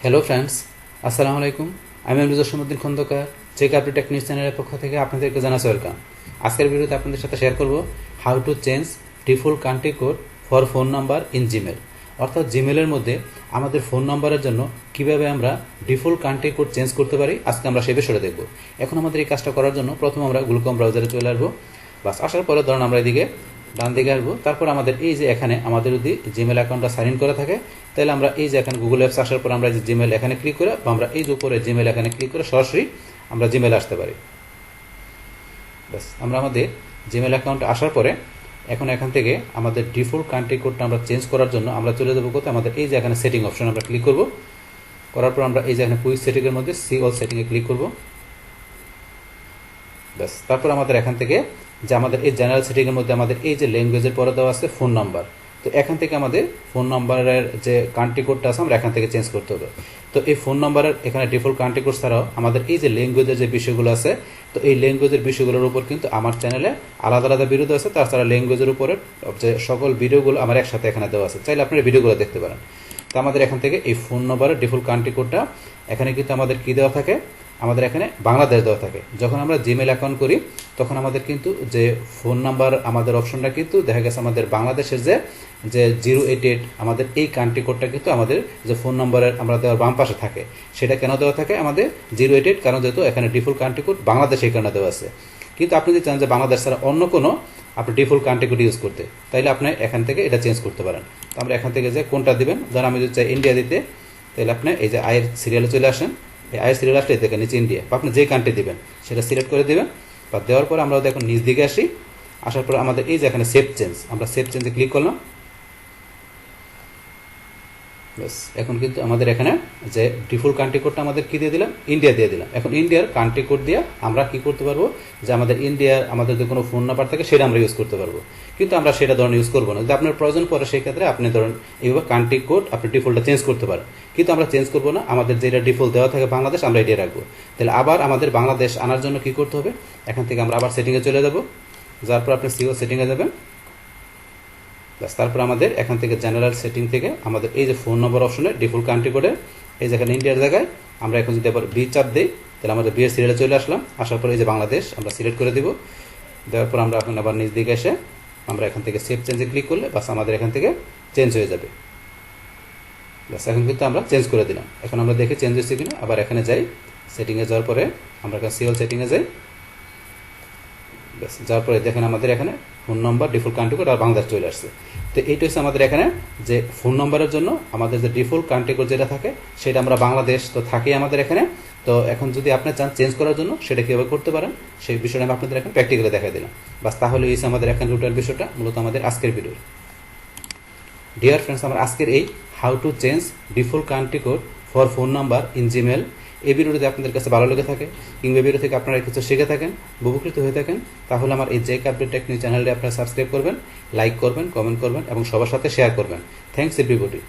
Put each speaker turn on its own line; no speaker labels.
Hello friends, আসসালামু আলাইকুম। আমি Jasimuddin Khandakar, check update tech news চ্যানেলের পক্ষ থেকে আপনাদেরকে জানাচ্ছি ওয়েলকাম। আজকের ভিডিওতে আপনাদের সাথে শেয়ার করব how to change default country code for phone number in Gmail. অর্থাৎ জিমেলের মধ্যে আমাদের ফোন নাম্বারের জন্য কিভাবে আমরা ডিফল্ট কান্ট্রি কোড চেঞ্জ করতে পারি, আজকে আমরা সেই বিষয়টা দেখব। এখন আমাদের এই কাজটা করার জন্য প্রথম আমরা গুগল ক্রোম ব্রাউজারে চলে আসবো। বাস আসার পরে ধরুন আমরা এদিকে ডান দিকে আসবো। তারপর আমাদের এই যে এখানে আমাদের যদি জিমেল অ্যাকাউন্টটা সাইন ইন করা থাকে, তাহলে আমরা এই যে এখানে গুগল অ্যাপস আসার পর আমরা যে জিমেল এখানে ক্লিক করে বা আমরা এই যে উপরে জিমেল এখানে ক্লিক করে সরাসরি আমরা জিমেল আসতে পারি। ব্যাস আমরা আমাদের জিমেল অ্যাকাউন্টে আসার পরে এখন এখান থেকে আমাদের ডিফল্ট কান্ট্রি কোডটা আমরা চেঞ্জ করার জন্য আমরা চলে যাবো কোথায়, আমাদের এই যে এখানে সেটিং অপশন আমরা ক্লিক করব। করার পর আমরা এই যে এখানে কুইক সেটিংয়ের মধ্যে সি অল সেটিংয়ে ক্লিক করব। ব্যাস তারপর আমাদের এখান থেকে যে আমাদের এই জেনারেল সেটিংয়ের মধ্যে আমাদের এই যে ল্যাঙ্গুয়েজের পরে দেওয়া আছে ফোন নাম্বার, তো এখান থেকে আমাদের ফোন নাম্বারের যে কান্ট্রি কোডটা আছে আমরা এখান থেকে চেঞ্জ করতে হবে। তো এই ফোন নাম্বারের এখানে ডিফল্ট কান্ট্রি কোড ছাড়াও আমাদের এই যে ল্যাঙ্গুয়েজের যে বিষয়গুলো আছে, তো এই ল্যাঙ্গুয়েজের বিষয়গুলোর উপর কিন্তু আমার চ্যানেলে আলাদা আলাদা ভিডিও আছে। তাছাড়া ল্যাঙ্গুয়েজের উপরে যে সকল ভিডিওগুলো আমার একসাথে এখানে দেওয়া আছে, চাইলে আপনারা ভিডিওগুলো দেখতে পারেন। তো আমাদের এখান থেকে এই ফোন নাম্বারের ডিফল্ট কান্ট্রি কোডটা এখানে কিন্তু আমাদের কি দেওয়া থাকে, আমাদের এখানে বাংলাদেশ দেওয়া থাকে। যখন আমরা জিমেল অ্যাকাউন্ট করি তখন আমাদের কিন্তু যে ফোন নাম্বার আমাদের অপশনটা কিন্তু দেখা গেছে আমাদের বাংলাদেশের যে 088 আমাদের এই কান্ট্রি কোডটা কিন্তু আমাদের যে ফোন নাম্বারের আমরা দেওয়ার বাম পাশে থাকে। সেটা কেন দেওয়া থাকে আমাদের 088, কারণ যেহেতু এখানে ডিফল্ট কান্ট্রি কোড বাংলাদেশ এই কারণে দেওয়া আছে। কিন্তু আপনি যদি চান যে বাংলাদেশ ছাড়া অন্য কোনো আপনি ডিফল্ট কান্ট্রি কোড ইউজ করতে, তাইলে আপনি এখান থেকে এটা চেঞ্জ করতে পারেন। তো আমরা এখান থেকে যে কোনটা দিবেন, ধর আমি যদি চাই ইন্ডিয়া দিতে, তাহলে আপনি এই যে আয়ের সিরিয়ালে চলে আসেন। এই আয়ের সিরিয়াল আসলে দেখেন নিচে ইন্ডিয়া, বা আপনি যে কান্ট্রি দিবেন সেটা সিলেক্ট করে দেবেন। বা দেওয়ার পর আমরা দেখুন নিচ দিকে আসি। আসার পর আমাদের এই যে এখানে সেভ চেঞ্জ, আমরা সেভ চেঞ্জে ক্লিক করলাম। ব্যাস এখন কিন্তু আমাদের এখানে যে ডিফল্ট কান্ট্রি কোডটা আমাদের কি দিয়ে দিলাম, ইন্ডিয়া দিয়ে দিলাম। এখন ইন্ডিয়ার কান্ট্রি কোড দিয়ে আমরা কি করতে পারবো, যে আমাদের ইন্ডিয়ার আমাদের যে কোনো ফোন নাম্বার থাকে সেটা আমরা ইউজ করতে পারবো। কিন্তু আমরা সেটা ধরুন ইউজ করবো না। যদি আপনার প্রয়োজন পড়ে সেই ক্ষেত্রে আপনি ধরুন এইভাবে কান্ট্রি কোড আপনি ডিফল্টটা চেঞ্জ করতে পারেন। কিন্তু আমরা চেঞ্জ করবো না, আমাদের যেটা ডিফল্ট দেওয়া থাকে বাংলাদেশ আমরা এটাই রাখবো। তাহলে আবার আমাদের বাংলাদেশ আনার জন্য কি করতে হবে, এখান থেকে আমরা আবার সেটিংয়ে চলে যাবো। যার পর আপনি সিও সেটিংয়ে যাবেন। তারপর আমাদের এখান থেকে জেনারেল সেটিং থেকে আমাদের এই যে ফোন নম্বর অপশনে ডিফল্ট কান্ট্রি কোডে এই যেখানে ইন্ডিয়ার জায়গায় আমরা এখন যদি আবার বি চাপ দিই, তাহলে আমাদের বিয়ের সিরিয়ালে চলে আসলাম। আসার পরে এই যে বাংলাদেশ আমরা সিলেক্ট করে দিব। দেওয়ার পর আমরা এখন আবার নিচ দিকে এসে আমরা এখান থেকে সেভ চেঞ্জে ক্লিক করলে বাস আমাদের এখান থেকে চেঞ্জ হয়ে যাবে। বাস এখন কিন্তু আমরা চেঞ্জ করে দিলাম। এখন আমরা দেখি চেঞ্জ হয়েছে কিনা। আবার এখানে যাই, সেটিংয়ে যাওয়ার পরে আমরা এখানে সিওল সেটিংয়ে যাই। ব্যাস যাওয়ার পরে দেখেন আমাদের এখানে phone number default country code আর বাংলাদেশ চলে আসছে। তো এইটা হচ্ছে আমাদের এখানে যে ফোন নম্বরের জন্য আমাদের যে ডিফল্ট কান্ট্রি কোড যেটা থাকে সেটা আমরা বাংলাদেশ তো থাকেই আমাদের এখানে। তো এখন যদি আপনি চান চেঞ্জ করার জন্য সেটা কীভাবে করতে পারেন সেই বিষয়টা আমি আপনাদের এখন প্র্যাকটিক্যালি দেখাই দিলাম। বাস তাহলে এই আমাদের এখানে টোটাল বিষয়টা মূলত আমাদের আজকের ভিডিও। ডিয়ার ফ্রেন্ডস, আমার আজকের এই how to change default country code for phone number in Gmail এই ভিডিওটি যদি আপনাদের কাছে ভালো লেগে থাকে কিংবা ভিডিও থেকে আপনারা কিছু শিখে থাকেন, উপকৃত হয়ে থাকেন, তাহলে আমার এই চেক আপডেট টেক নিউজ চ্যানেলটি আপনারা সাবস্ক্রাইব করবেন, লাইক করবেন, কমেন্ট করবেন এবং সবার সাথে শেয়ার করবেন। Thanks everybody.